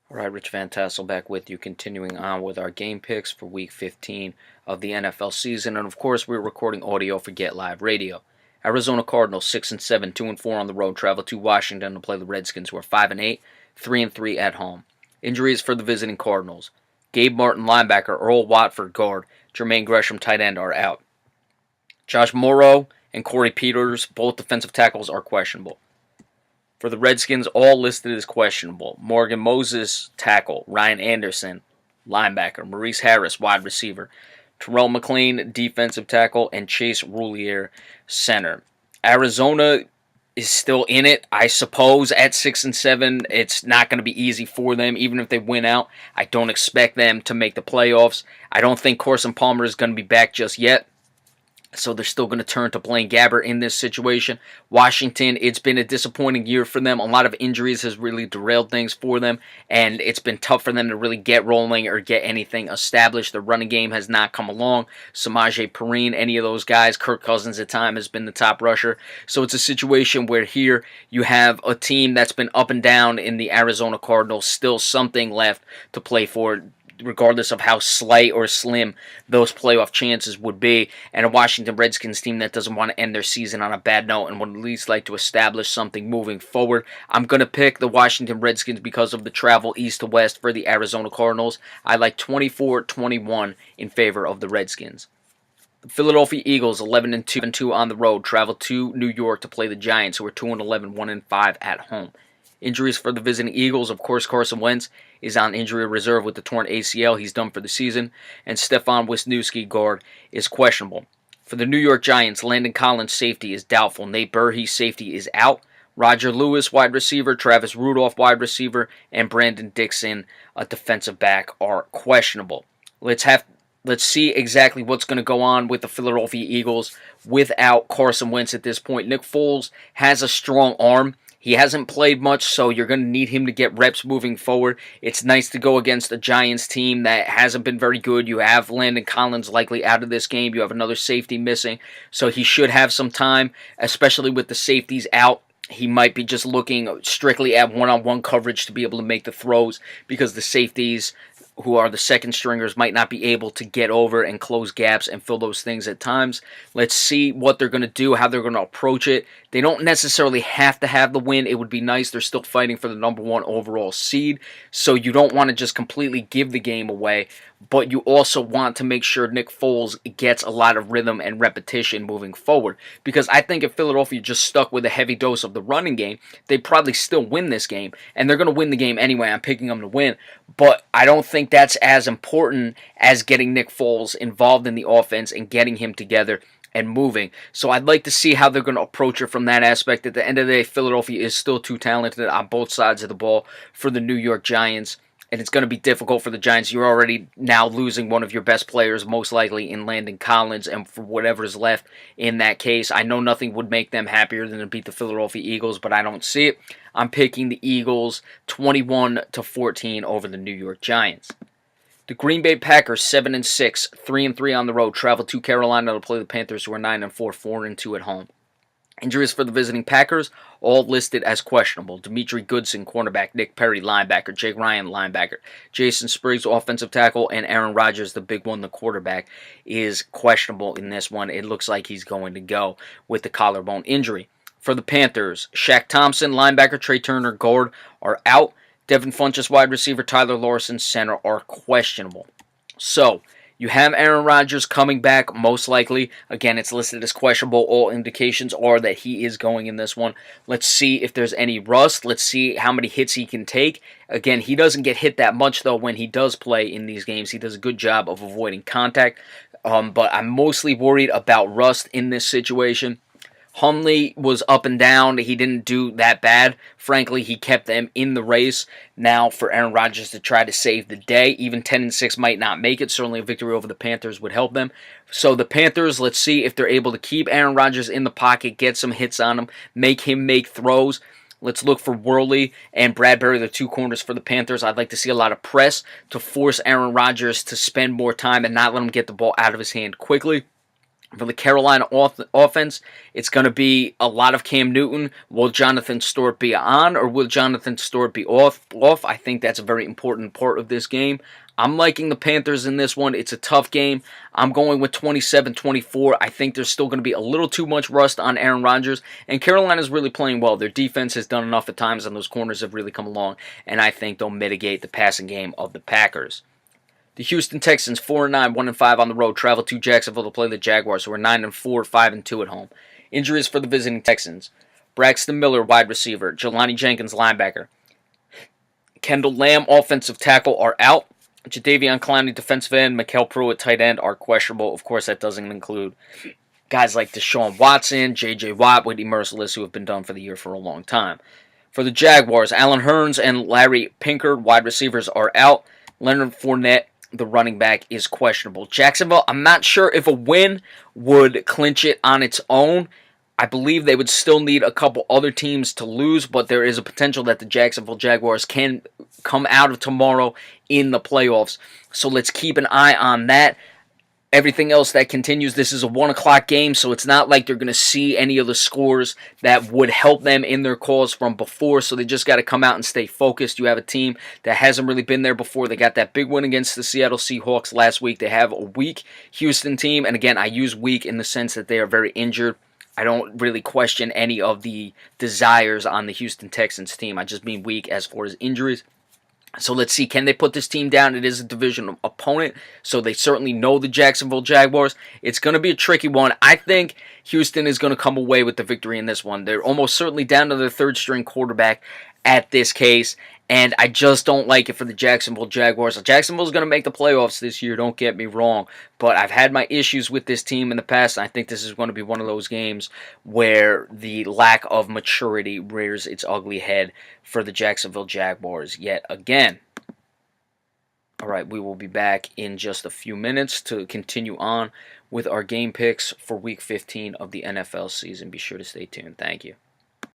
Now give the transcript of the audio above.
All right, Rich Van Tassel back with you, continuing on with our game picks for Week 15 of the NFL season, and of course, we're recording audio for Get Live Radio. Arizona Cardinals 6-7, 2-4 on the road, travel to Washington to play the Redskins, who are 5-8, 3-3 at home. Injuries for the visiting Cardinals: Gabe Martin, linebacker; Earl Watford, guard; Jermaine Gresham, tight end, are out. Josh Morrow and Corey Peters, both defensive tackles, are questionable. For the Redskins, all listed as questionable: Morgan Moses, tackle; Ryan Anderson, linebacker; Maurice Harris, wide receiver; Terrell McLean, defensive tackle; and Chase Roulier, center. Arizona is still in it, I suppose, at 6-7. It's not going to be easy for them, even if they win out. I don't expect them to make the playoffs. I don't think Carson Palmer is going to be back just yet, so they're still going to turn to Blaine Gabbert in this situation. Washington, it's been a disappointing year for them. A lot of injuries has really derailed things for them, and it's been tough for them to really get rolling or get anything established. The running game has not come along. Samaje Perine, any of those guys. Kirk Cousins at times has been the top rusher. So it's a situation where here you have a team that's been up and down in the Arizona Cardinals, still something left to play for, regardless of how slight or slim those playoff chances would be, and a Washington Redskins team that doesn't want to end their season on a bad note and would at least like to establish something moving forward. I'm going to pick the Washington Redskins because of the travel east to west for the Arizona Cardinals. I like 24-21 in favor of the Redskins. The Philadelphia Eagles, 11-2 on the road, travel to New York to play the Giants, who are 2-11, 1-5 at home. Injuries for the visiting Eagles: of course, Carson Wentz is on injury reserve with the torn ACL. He's done for the season. And Stefan Wisniewski, guard, is questionable. For the New York Giants, Landon Collins, safety, is doubtful. Nate Burhey, safety, is out. Roger Lewis, wide receiver; Travis Rudolph, wide receiver; and Brandon Dixon, a defensive back, are questionable. Let's see exactly what's going to go on with the Philadelphia Eagles without Carson Wentz at this point. Nick Foles has a strong arm. He hasn't played much, so you're going to need him to get reps moving forward. It's nice to go against a Giants team that hasn't been very good. You have Landon Collins likely out of this game. You have another safety missing, so he should have some time, especially with the safeties out. He might be just looking strictly at one-on-one coverage to be able to make the throws, because the safeties, who are the second stringers, might not be able to get over and close gaps and fill those things at times. Let's see what they're going to do, how they're going to approach it. They don't necessarily have to have the win. It would be nice. They're still fighting for the number one overall seed, so you don't want to just completely give the game away, but you also want to make sure Nick Foles gets a lot of rhythm and repetition moving forward, because I think if Philadelphia just stuck with a heavy dose of the running game, they'd probably still win this game, and they're going to win the game anyway. I'm picking them to win, but I don't think that's as important as getting Nick Foles involved in the offense and getting him together and moving. So I'd like to see how they're going to approach it from that aspect. At the end of the day, Philadelphia is still too talented on both sides of the ball for the New York Giants, and it's going to be difficult for the Giants. You're already now losing one of your best players, most likely in Landon Collins, and for whatever's left in that case, I know nothing would make them happier than to beat the Philadelphia Eagles, but I don't see it. I'm picking the Eagles 21-14 over the New York Giants. The Green Bay Packers, 7-6, 3-3 on the road, travel to Carolina to play the Panthers, who are 9-4, 4-2 at home. Injuries for the visiting Packers, all listed as questionable: Demetri Goodson, cornerback; Nick Perry, linebacker; Jake Ryan, linebacker; Jason Spriggs, offensive tackle; and Aaron Rodgers, the big one, the quarterback, is questionable in this one. It looks like he's going to go with the collarbone injury. For the Panthers, Shaq Thompson, linebacker; Trey Turner, guard, are out. Devin Funchess, wide receiver; Tyler Larson, center, are questionable. So you have Aaron Rodgers coming back, most likely. Again, it's listed as questionable. All indications are that he is going in this one. Let's see if there's any rust. Let's see how many hits he can take. Again, he doesn't get hit that much, though, when he does play in these games. He does a good job of avoiding contact. But I'm mostly worried about rust in this situation. Hundley was up and down. He didn't do that bad. Frankly, he kept them in the race. Now for Aaron Rodgers to try to save the day. Even 10-6 might not make it. Certainly a victory over the Panthers would help them. So the Panthers, let's see if they're able to keep Aaron Rodgers in the pocket, get some hits on him, make him make throws. Let's look for Worley and Bradbury, the two corners for the Panthers. I'd like to see a lot of press to force Aaron Rodgers to spend more time and not let him get the ball out of his hand quickly. For the Carolina offense, it's going to be a lot of Cam Newton. Will Jonathan Stewart be on or will Jonathan Stewart be off? I think that's a very important part of this game. I'm liking the Panthers in this one. It's a tough game. I'm going with 27-24. I think there's still going to be a little too much rust on Aaron Rodgers, and Carolina's really playing well. Their defense has done enough at times, and those corners have really come along, and I think they'll mitigate the passing game of the Packers. The Houston Texans, 4-9, 1-5 on the road, travel to Jacksonville to play the Jaguars, who are 9-4, 5-2 at home. Injuries for the visiting Texans: Braxton Miller, wide receiver; Jelani Jenkins, linebacker; Kendall Lamb, offensive tackle, are out. Jadeveon Clowney, defensive end; Mikael Pruitt, tight end, are questionable. Of course, that doesn't include guys like Deshaun Watson, J.J. Watt, Whitney Merciless, who have been done for the year for a long time. For the Jaguars, Allen Hurns and Larry Pinkard, wide receivers, are out. Leonard Fournette, the running back, is questionable. Jacksonville, I'm not sure if a win would clinch it on its own. I believe they would still need a couple other teams to lose, but there is a potential that the Jacksonville Jaguars can come out of tomorrow in the playoffs. So let's keep an eye on that. Everything else that continues, this is a 1 o'clock game, so it's not like they're going to see any of the scores that would help them in their calls from before, so they just got to come out and stay focused. You have a team that hasn't really been there before. They got that big win against the Seattle Seahawks last week. They have a weak Houston team, and again, I use weak in the sense that they are very injured. I don't really question any of the desires on the Houston Texans team. I just mean weak as far as injuries. So let's see, can they put this team down? It is a division opponent, so they certainly know the Jacksonville Jaguars. It's going to be a tricky one. I think Houston is going to come away with the victory in this one. They're almost certainly down to their third-string quarterback at this case, and I just don't like it for the Jacksonville Jaguars. Jacksonville's going to make the playoffs this year, don't get me wrong, but I've had my issues with this team in the past, and I think this is going to be one of those games where the lack of maturity rears its ugly head for the Jacksonville Jaguars yet again. All right, we will be back in just a few minutes to continue on with our game picks for Week 15 of the NFL season. Be sure to stay tuned. Thank you.